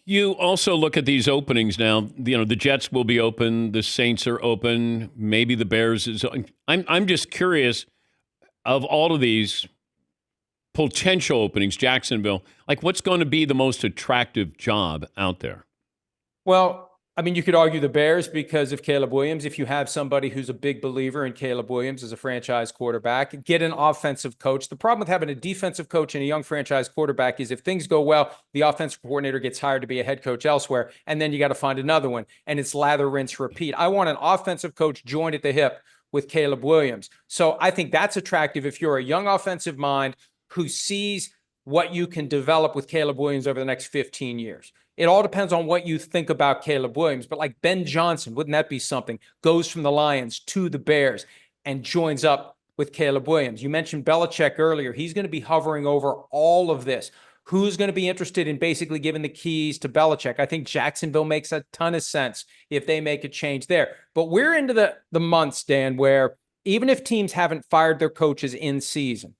You also look at these openings now. The Jets will be open. The Saints are open. Maybe the Bears is. I'm just curious of all of these potential openings. Jacksonville, like what's going to be the most attractive job out there? Well, I mean, you could argue the Bears because of Caleb Williams. If you have somebody who's a big believer in Caleb Williams as a franchise quarterback, get an offensive coach. The problem with having a defensive coach and a young franchise quarterback is if things go well, the offensive coordinator gets hired to be a head coach elsewhere, and then you got to find another one, and it's lather, rinse, repeat. I want an offensive coach joined at the hip with Caleb Williams. So I think that's attractive if you're a young offensive mind who sees what you can develop with Caleb Williams over the next 15 years. It all depends on what you think about Caleb Williams. But like Ben Johnson, wouldn't that be something? Goes from the Lions to the Bears and joins up with Caleb Williams. You mentioned Belichick earlier. He's going to be hovering over all of this. Who's going to be interested in basically giving the keys to Belichick? I think Jacksonville makes a ton of sense if they make a change there. But we're into the months, Dan, where even if teams haven't fired their coaches in season,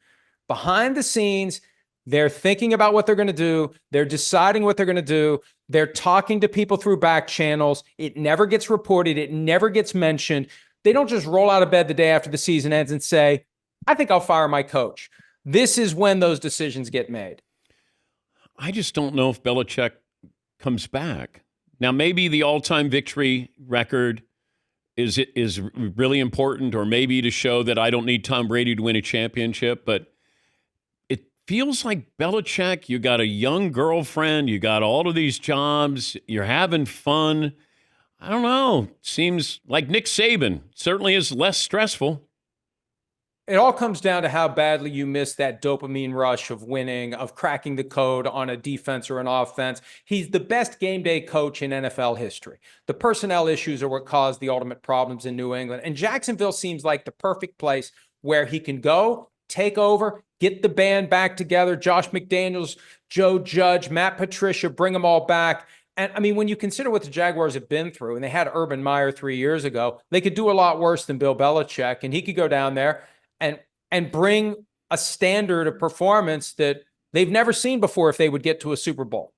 behind the scenes, they're thinking about what they're going to do. They're deciding what they're going to do. They're talking to people through back channels. It never gets reported. It never gets mentioned. They don't just roll out of bed the day after the season ends and say, I think I'll fire my coach. This is when those decisions get made. I just don't know if Belichick comes back. Now, maybe the all-time victory record is really important, or maybe to show that I don't need Tom Brady to win a championship, but feels like Belichick, you got a young girlfriend, you got all of these jobs, you're having fun. I don't know. Seems like Nick Saban certainly is less stressful. It all comes down to how badly you miss that dopamine rush of winning, of cracking the code on a defense or an offense. He's the best game day coach in NFL history. The personnel issues are what caused the ultimate problems in New England. And Jacksonville seems like the perfect place where he can go, take over, get the band back together. Josh McDaniels, Joe Judge, Matt Patricia, bring them all back. And I mean, when you consider what the Jaguars have been through, and they had Urban Meyer 3 years ago, they could do a lot worse than Bill Belichick. And he could go down there and bring a standard of performance that they've never seen before if they would get to a Super Bowl.